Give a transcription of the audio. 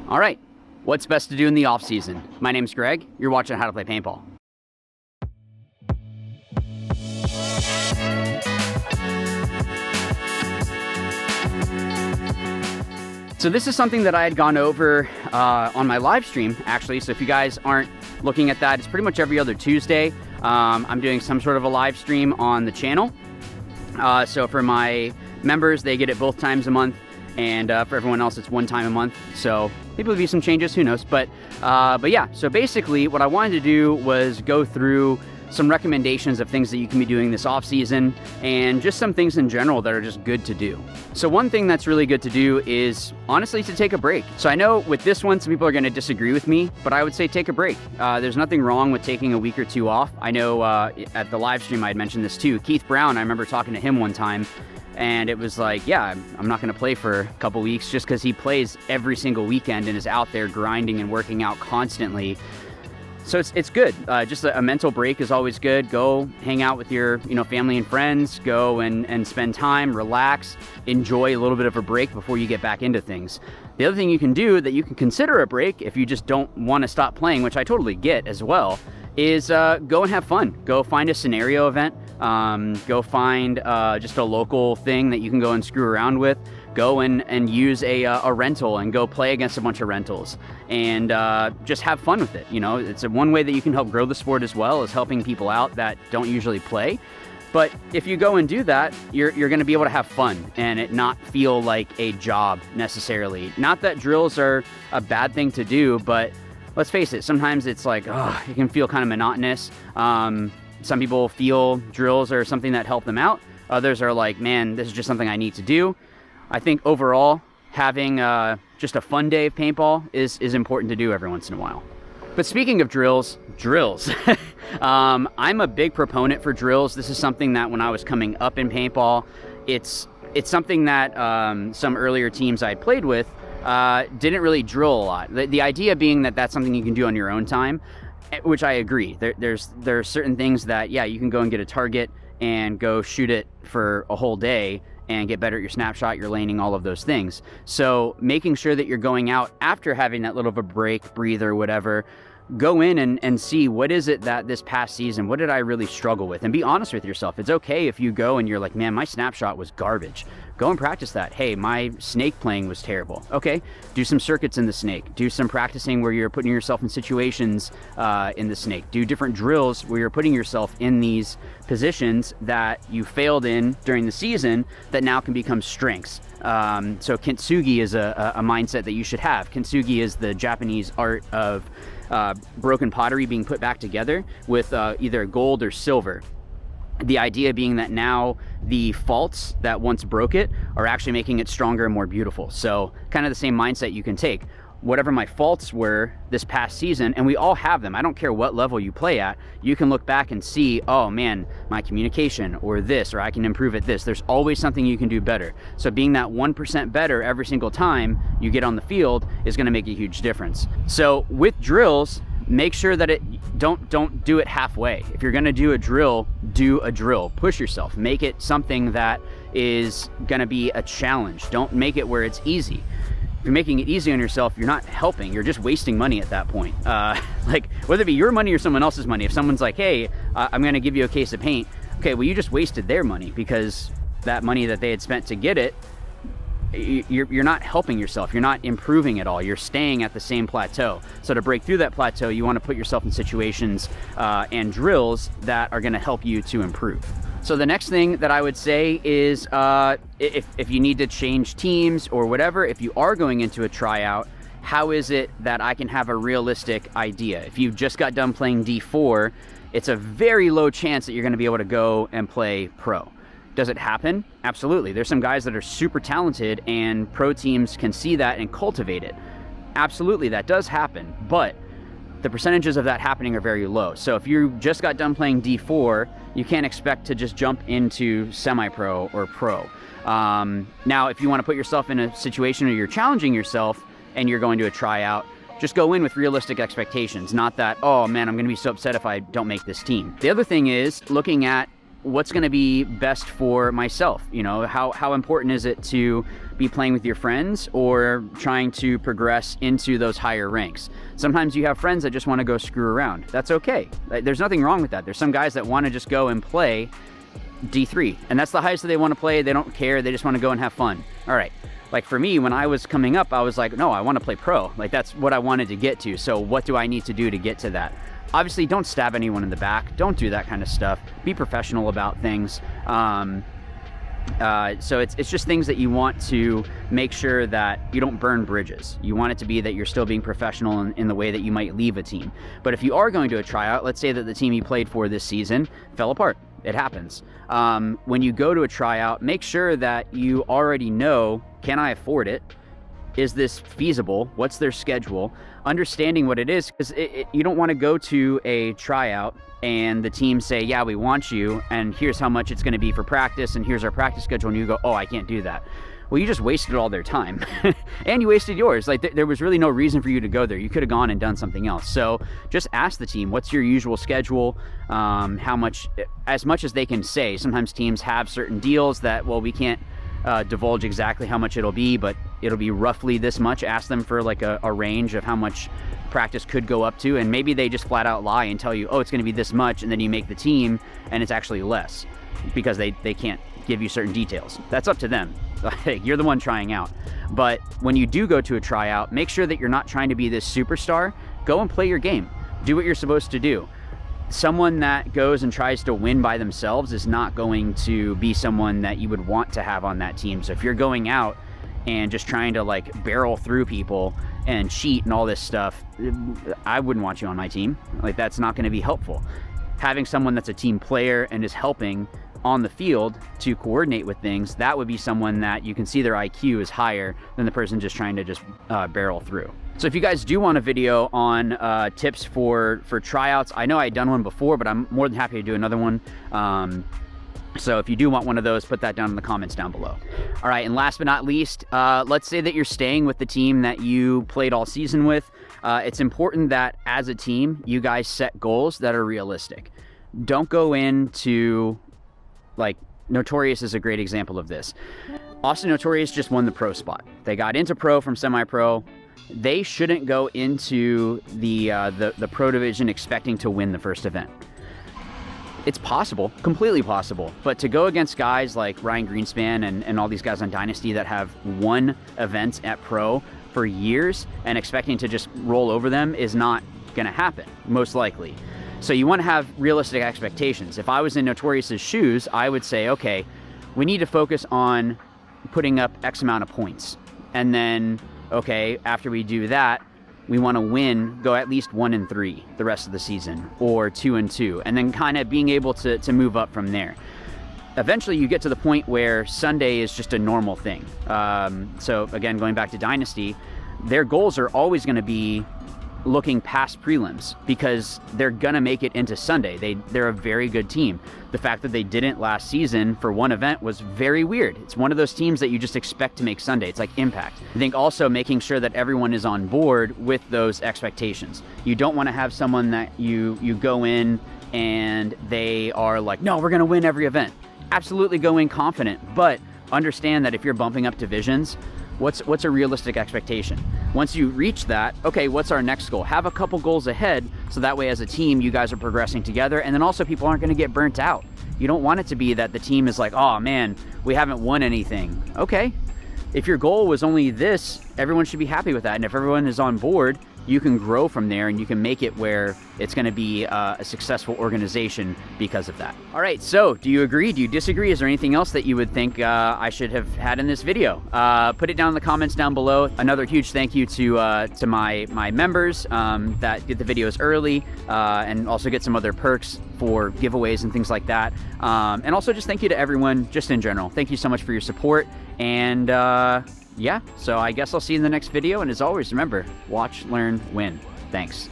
All right, what's best to do in the off season? My name's Greg. You're watching How to Play Paintball. So this is something that I had gone over on my live stream, actually. So if you guys aren't looking at that, it's pretty much every other Tuesday. I'm doing some sort of a live stream on the channel. So for my members, they get it both times a month, and for everyone else, it's one time a month. So maybe there'll be some changes, who knows? But yeah, so basically what I wanted to do was go through some recommendations of things that you can be doing this off season and just some things in general that are just good to do. So one thing that's really good to do is honestly to take a break. So I know with this one, some people are going to disagree with me, but I would say take a break. There's nothing wrong with taking a week or two off. I know at the live stream I had mentioned this too. Keith Brown, I remember talking to him one time, and it was like, yeah, I'm not going to play for a couple weeks just because he plays every single weekend and is out there grinding and working out constantly. So it's good. Just a mental break is always good. Go hang out with your family and friends. Go and spend time, relax, enjoy a little bit of a break before you get back into things. The other thing you can do that you can consider a break if you just don't want to stop playing, which I totally get as well, is go and have fun. Go find a scenario event. Go find just a local thing that you can go and screw around with. Go and use a rental and go play against a bunch of rentals and just have fun with it. It's one way that you can help grow the sport as well, as helping people out that don't usually play. But if you go and do that, you're going to be able to have fun and it not feel like a job necessarily. Not that drills are a bad thing to do, but let's face it, sometimes it's like, oh, it can feel kind of monotonous. Some people feel drills are something that help them out. Others are like, man, this is just something I need to do. I think overall, having just a fun day of paintball is important to do every once in a while. But speaking of drills. I'm a big proponent for drills. This is something that when I was coming up in paintball, it's something that some earlier teams I played with didn't really drill a lot. The idea being that that's something you can do on your own time, which I agree. There are certain things that, yeah, you can go and get a target and go shoot it for a whole day and get better at your snapshot, your laning, all of those things. So making sure that you're going out after having that little of a break, breather, whatever, go in and see what is it that this past season, what did I really struggle with? And be honest with yourself. It's okay if you go and you're like, man, my snapshot was garbage. Go and practice that. Hey, my snake playing was terrible. Okay, do some circuits in the snake. Do some practicing where you're putting yourself in situations in the snake. Do different drills where you're putting yourself in these positions that you failed in during the season that now can become strengths. So kintsugi is a mindset that you should have. Kintsugi is the Japanese art of broken pottery being put back together with either gold or silver. The idea being that now the faults that once broke it are actually making it stronger and more beautiful. So kind of the same mindset you can take. Whatever my faults were this past season, and we all have them. I don't care what level you play at. You can look back and see, oh man, my communication or this, or I can improve at this. There's always something you can do better. So being that 1% better every single time you get on the field is going to make a huge difference. So with drills, make sure that don't do it halfway. If you're going to do a drill, do a drill. Push yourself. Make it something that is going to be a challenge. Don't make it where it's easy. If you're making it easy on yourself, you're not helping. You're just wasting money at that point. Like whether it be your money or someone else's money. If someone's like, hey, I'm going to give you a case of paint. Okay, well, you just wasted their money because that money that they had spent to get it, you're not helping yourself. You're not improving at all. You're staying at the same plateau. So to break through that plateau, you want to put yourself in situations and drills that are going to help you to improve. So the next thing that I would say is if you need to change teams or whatever, if you are going into a tryout, how is it that I can have a realistic idea? If you've just got done playing D4, it's a very low chance that you're going to be able to go and play pro. Does it happen? Absolutely. There's some guys that are super talented and pro teams can see that and cultivate it. Absolutely, that does happen, but the percentages of that happening are very low. So if you just got done playing D4, you can't expect to just jump into semi-pro or pro. Now, if you want to put yourself in a situation where you're challenging yourself and you're going to a tryout, just go in with realistic expectations. Not that, oh man, I'm going to be so upset if I don't make this team. The other thing is looking at what's going to be best for myself? You know, how important is it to be playing with your friends or trying to progress into those higher ranks? Sometimes you have friends that just want to go screw around. That's okay. There's nothing wrong with that. There's some guys that want to just go and play D3, and that's the highest that they want to play. They don't care. They just want to go and have fun. All right. Like for me, when I was coming up, I was like, no, I want to play pro. Like that's what I wanted to get to. So what do I need to do to get to that? Obviously, don't stab anyone in the back. Don't do that kind of stuff. Be professional about things. So it's just things that you want to make sure that you don't burn bridges. You want it to be that you're still being professional in the way that you might leave a team. But if you are going to a tryout, let's say that the team you played for this season fell apart. It happens. When you go to a tryout, make sure that you already know, can I afford it? Is this feasible? What's their schedule? Understanding what it is, because you don't want to go to a tryout and the team say, yeah, we want you, and here's how much it's going to be for practice, and here's our practice schedule, and you go, oh, I can't do that. Well, you just wasted all their time and you wasted yours. Like there was really no reason for you to go there. You could have gone and done something else. So just ask the team, what's your usual schedule? How much, as much as they can say. Sometimes teams have certain deals that, well, we can't divulge exactly how much it'll be, but it'll be roughly this much. Ask them for like a range of how much practice could go up to, and maybe they just flat out lie and tell you, oh, it's going to be this much, and then you make the team and it's actually less because they can't give you certain details. That's up to them. You're the one trying out. But when you do go to a tryout, make sure that you're not trying to be this superstar. Go and play your game. Do what you're supposed to do. Someone that goes and tries to win by themselves is not going to be someone that you would want to have on that team. So if you're going out and just trying to like barrel through people and cheat and all this stuff, I wouldn't want you on my team. Like that's not going to be helpful. Having someone that's a team player and is helping on the field to coordinate with things, that would be someone that you can see their IQ is higher than the person just trying to just barrel through. So if you guys do want a video on tips for tryouts, I know I had done one before, but I'm more than happy to do another one. So if you do want one of those, put that down in the comments down below. All right, and last but not least, let's say that you're staying with the team that you played all season with. It's important that as a team, you guys set goals that are realistic. Don't go into, like, Notorious is a great example of this. Austin Notorious just won the pro spot. They got into pro from semi-pro. They shouldn't go into the pro division expecting to win the first event. It's possible, completely possible, but to go against guys like Ryan Greenspan and all these guys on Dynasty that have won events at pro for years and expecting to just roll over them is not gonna happen, most likely. So you want to have realistic expectations. If I was in Notorious's shoes, I would say, okay, we need to focus on putting up X amount of points. And then, okay, after we do that, we want to win, go at least 1-3 the rest of the season, or 2-2, and then kind of being able to move up from there. Eventually you get to the point where Sunday is just a normal thing. So again, going back to Dynasty, their goals are always going to be looking past prelims because they're gonna make it into Sunday. They're a very good team. The fact that they didn't last season for one event was very weird. It's one of those teams that you just expect to make Sunday. It's like Impact. I think also making sure that everyone is on board with those expectations. You don't want to have someone that you go in and they are like, no, we're gonna win every event. Absolutely go in confident, but understand that if you're bumping up divisions, what's a realistic expectation? Once you reach that, okay, what's our next goal? Have a couple goals ahead, so that way as a team, you guys are progressing together, and then also people aren't gonna get burnt out. You don't want it to be that the team is like, oh man, we haven't won anything. Okay, if your goal was only this, everyone should be happy with that, and if everyone is on board, you can grow from there and you can make it where it's gonna be a successful organization because of that. All right, so do you agree? Do you disagree? Is there anything else that you would think I should have had in this video? Put it down in the comments down below. Another huge thank you to my members that get the videos early and also get some other perks for giveaways and things like that. And also just thank you to everyone just in general. Thank you so much for your support. And yeah, so I guess I'll see you in the next video. And as always, remember, watch, learn, win. Thanks.